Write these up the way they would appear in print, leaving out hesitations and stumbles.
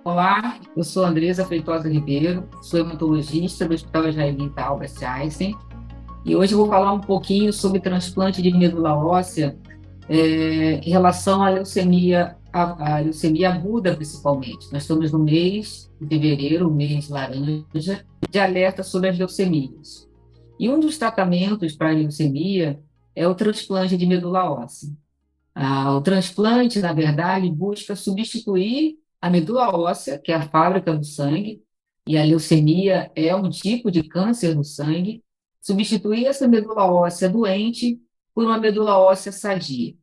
Olá, eu sou Andresa Feitosa Ribeiro, sou hematologista do Hospital Israelita Albert Einstein e hoje eu vou falar um pouquinho sobre transplante de medula óssea em relação à leucemia, à leucemia aguda principalmente. Nós estamos no mês de fevereiro, o mês laranja, de alerta sobre as leucemias. E um dos tratamentos para a leucemia é o transplante de medula óssea. O transplante, na verdade, busca substituir a medula óssea, que é a fábrica do sangue, e a leucemia é um tipo de câncer do sangue, substituir essa medula óssea doente por uma medula óssea sadia.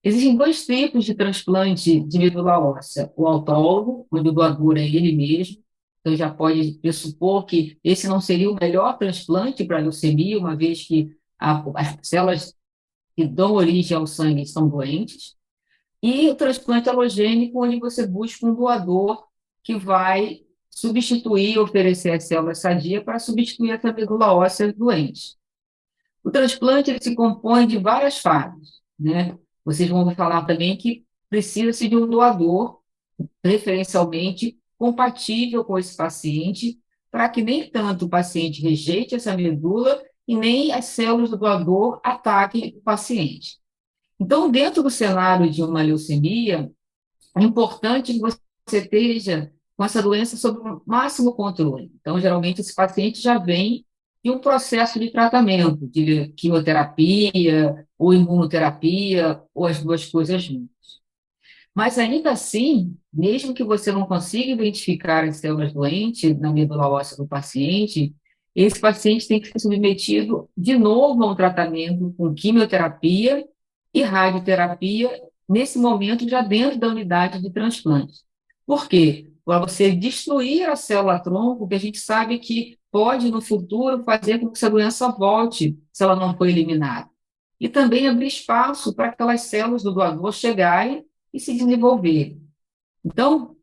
Existem dois tipos de transplante de medula óssea: o autólogo, onde o doador é ele mesmo, então já pode pressupor que esse não seria o melhor transplante para a leucemia, uma vez que as células que dão origem ao sangue são doentes, e o transplante alogênico, onde você busca um doador que vai substituir, oferecer as células sadias para substituir essa medula óssea doente. O transplante ele se compõe de várias fases, né? Vocês vão falar também que precisa-se de um doador, preferencialmente compatível com esse paciente, para que nem tanto o paciente rejeite essa medula e nem as células do doador ataquem o paciente. Então, dentro do cenário de uma leucemia, é importante que você esteja com essa doença sob o máximo controle. Então, geralmente, esse paciente já vem de um processo de tratamento, de quimioterapia ou imunoterapia, ou as duas coisas juntas. Mas, ainda assim, mesmo que você não consiga identificar as células doentes na medula óssea do paciente, esse paciente tem que ser submetido de novo a um tratamento com quimioterapia e radioterapia, nesse momento já dentro da unidade de transplante. Por quê? Para você destruir a célula-tronco, que a gente sabe que pode, no futuro, fazer com que essa doença volte, se ela não for eliminada. E também abrir espaço para aquelas células do doador chegarem e se desenvolverem. Então,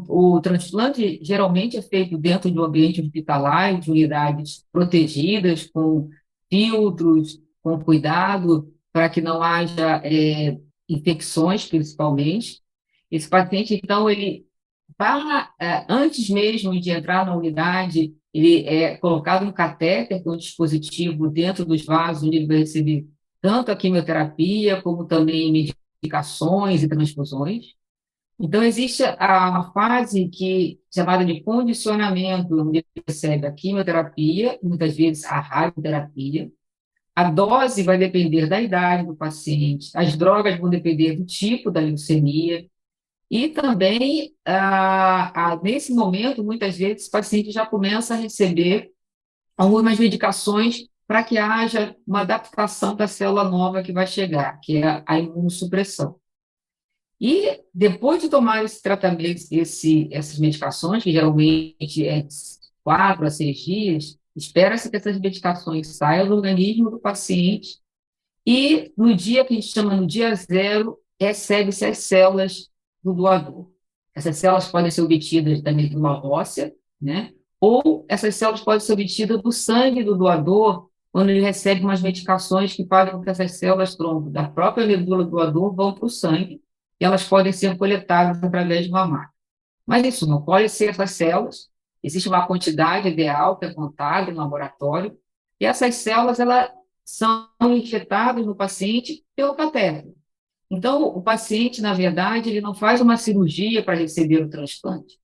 o transplante geralmente é feito dentro de um ambiente hospitalar, de unidades protegidas, com filtros, com cuidado, para que não haja infecções, principalmente. Esse paciente, então, antes mesmo de entrar na unidade, ele é colocado um catéter, que é um dispositivo dentro dos vasos, onde ele vai receber tanto a quimioterapia, como também medicações e transfusões. Então, existe a fase chamada de condicionamento, onde ele recebe a quimioterapia, muitas vezes a radioterapia. A dose vai depender da idade do paciente, as drogas vão depender do tipo da leucemia, e também, nesse momento, muitas vezes, o paciente já começa a receber algumas medicações para que haja uma adaptação da célula nova que vai chegar, que é a imunossupressão. E depois de tomar esse tratamento, essas medicações, que geralmente é de 4 a 6 dias, espera-se que essas medicações saiam do organismo do paciente e no dia que a gente chama no dia zero, recebe-se as células do doador. Essas células podem ser obtidas da medula óssea, né? Ou essas células podem ser obtidas do sangue do doador, quando ele recebe umas medicações que fazem com que essas células tronco da própria medula do doador vão para o sangue, e elas podem ser coletadas através de uma máquina. Mas isso não pode ser essas células, existe uma quantidade ideal que é contada no laboratório, e essas células elas são injetadas no paciente pelo catéter. Então, o paciente, na verdade, ele não faz uma cirurgia para receber o transplante.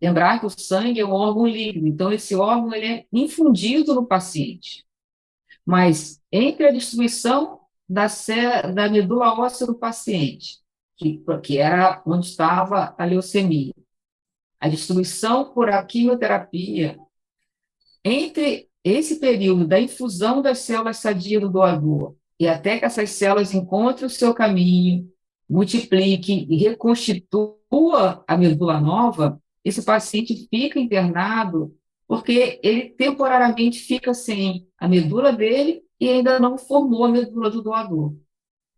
Lembrar que o sangue é um órgão líquido, então esse órgão ele é infundido no paciente. Mas entre a distribuição da medula óssea do paciente, que era onde estava a leucemia, a distribuição por a quimioterapia, entre esse período da infusão das células sadias do doador e até que essas células encontrem o seu caminho, multipliquem e reconstitua a medula nova, esse paciente fica internado porque ele temporariamente fica sem a medula dele e ainda não formou a medula do doador.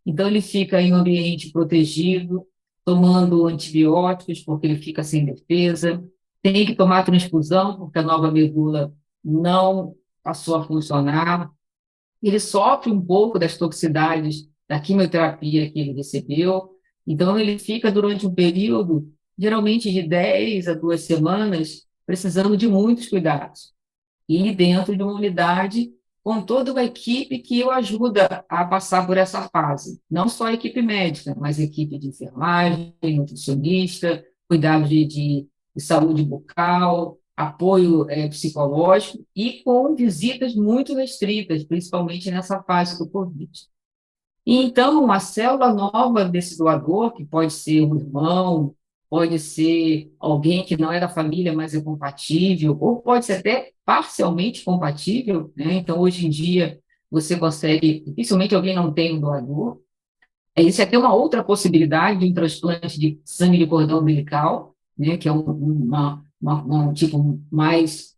Então, ele fica em um ambiente protegido, tomando antibióticos, porque ele fica sem defesa, tem que tomar transfusão, porque a nova medula não passou a funcionar. Ele sofre um pouco das toxicidades da quimioterapia que ele recebeu, então ele fica durante um período, geralmente de 10 a 2 semanas, precisando de muitos cuidados. E dentro de uma unidade com toda uma equipe que o ajuda a passar por essa fase. Não só a equipe médica, mas a equipe de enfermagem, nutricionista, cuidado de saúde bucal, apoio psicológico e com visitas muito restritas, principalmente nessa fase do Covid. E então, a célula nova desse doador, que pode ser um irmão, pode ser alguém que não é da família, mas é compatível, ou pode ser até parcialmente compatível, né? Então, hoje em dia, você consegue, dificilmente alguém não tem um doador. Isso aqui é uma outra possibilidade de um transplante de sangue de cordão umbilical, né? Que é um tipo mais,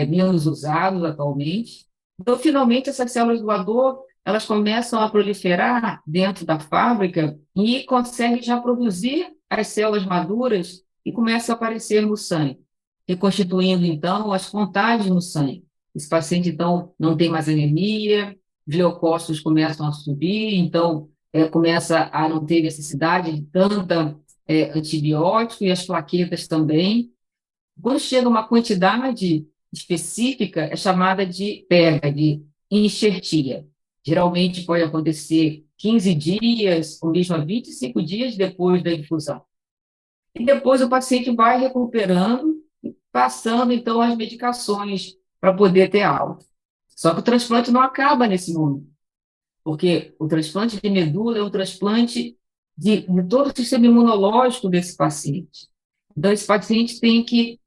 menos usado atualmente. Então, finalmente, essas células doador elas começam a proliferar dentro da fábrica e conseguem já produzir as células maduras e começam a aparecer no sangue, reconstituindo, então, as contagens no sangue. Esse paciente, então, não tem mais anemia, os leucócitos começam a subir, então, começa a não ter necessidade de tanta antibiótico e as plaquetas também. Quando chega uma quantidade específica, é chamada de pega, de enxertia. Geralmente pode acontecer 15 dias, ou mesmo a 25 dias depois da infusão. E depois o paciente vai recuperando, passando então as medicações para poder ter alta. Só que o transplante não acaba nesse momento, porque o transplante de medula é um transplante de todo o sistema imunológico desse paciente. Então, esse paciente tem que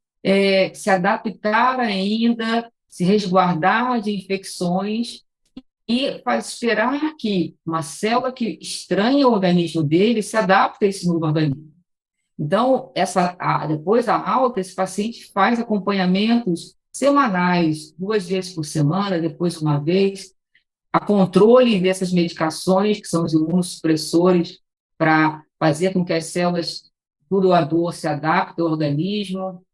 se adaptar ainda, se resguardar de infecções e faz esperar que uma célula que estranha o organismo dele se adapte a esse novo organismo. Então, depois da alta, esse paciente faz acompanhamentos semanais, 2 vezes por semana, depois uma vez, a controle dessas medicações, que são os imunossupressores, para fazer com que as células do doador se adaptem ao organismo,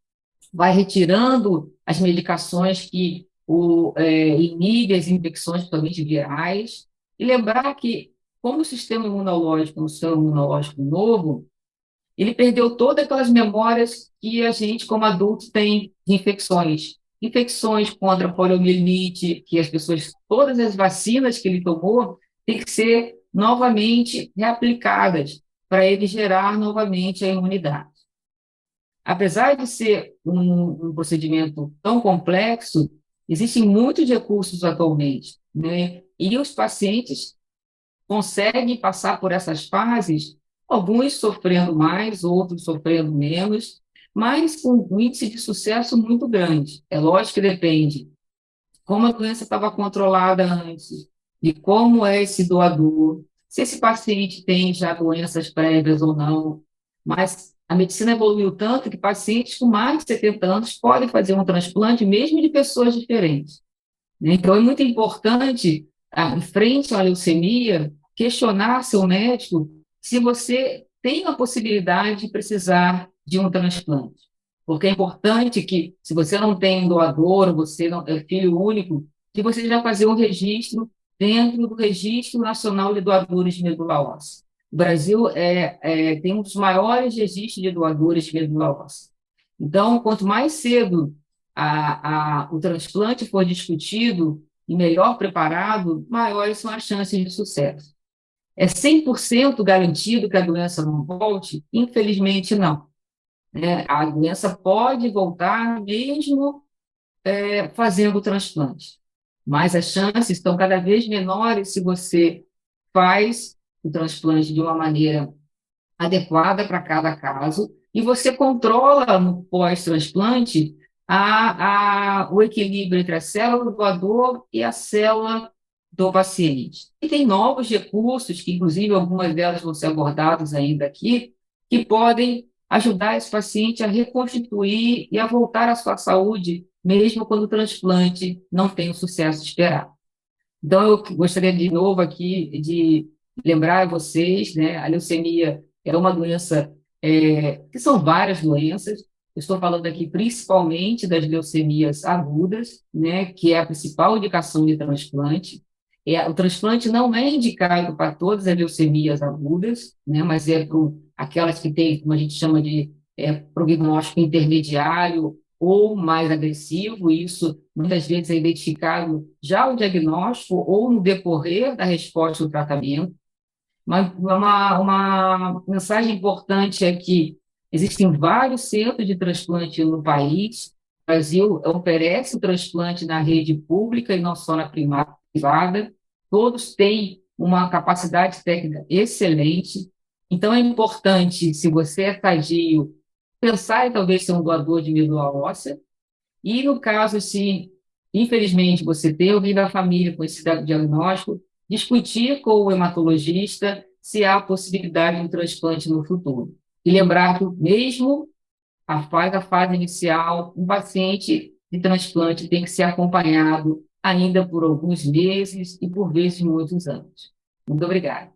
vai retirando as medicações que inibem as infecções, principalmente virais, e lembrar que, como o sistema imunológico é um sistema imunológico novo, ele perdeu todas aquelas memórias que a gente, como adulto, tem de infecções. Infecções contra a poliomielite, que as pessoas, todas as vacinas que ele tomou, têm que ser novamente reaplicadas para ele gerar novamente a imunidade. Apesar de ser um procedimento tão complexo, existem muitos recursos atualmente, né? E os pacientes conseguem passar por essas fases, alguns sofrendo mais, outros sofrendo menos, mas com um índice de sucesso muito grande. É lógico que depende como a doença estava controlada antes, de como é esse doador, se esse paciente tem já doenças prévias ou não. Mas a medicina evoluiu tanto que pacientes com mais de 70 anos podem fazer um transplante, mesmo de pessoas diferentes, né? Então, é muito importante, em frente à leucemia, questionar seu médico se você tem a possibilidade de precisar de um transplante. Porque é importante que, se você não tem um doador, você não é filho único, que você já fazer um registro dentro do Registro Nacional de Doadores de Medula Óssea. O Brasil tem um dos maiores registros de doadores de medula óssea. Então, quanto mais cedo o transplante for discutido e melhor preparado, maiores são as chances de sucesso. É 100% garantido que a doença não volte? Infelizmente, não, né? A doença pode voltar mesmo fazendo o transplante, mas as chances estão cada vez menores se você faz o transplante de uma maneira adequada para cada caso, e você controla no pós-transplante o equilíbrio entre a célula do doador e a célula do paciente. E tem novos recursos, que inclusive algumas delas vão ser abordadas ainda aqui, que podem ajudar esse paciente a reconstituir e a voltar à sua saúde, mesmo quando o transplante não tem o sucesso esperado. Então, eu gostaria de novo aqui de lembrar a vocês, né, a leucemia é uma doença, que são várias doenças, Eu estou falando aqui principalmente das leucemias agudas, né, que é a principal indicação de transplante. O transplante não é indicado para todas as leucemias agudas, né, mas é para aquelas que têm, como a gente chama de prognóstico intermediário ou mais agressivo, e isso muitas vezes é identificado já no diagnóstico ou no decorrer da resposta ao tratamento. Uma mensagem importante é que existem vários centros de transplante no país. O Brasil oferece o transplante na rede pública e não só na privada. Todos têm uma capacidade técnica excelente. Então, é importante, se você é sadio, pensar em talvez ser um doador de medula óssea. E no caso, se infelizmente você tem alguém da família com esse diagnóstico, discutir com o hematologista se há possibilidade de um transplante no futuro. E lembrar que mesmo a fase inicial, um paciente de transplante tem que ser acompanhado ainda por alguns meses e por vezes muitos anos. Muito obrigada.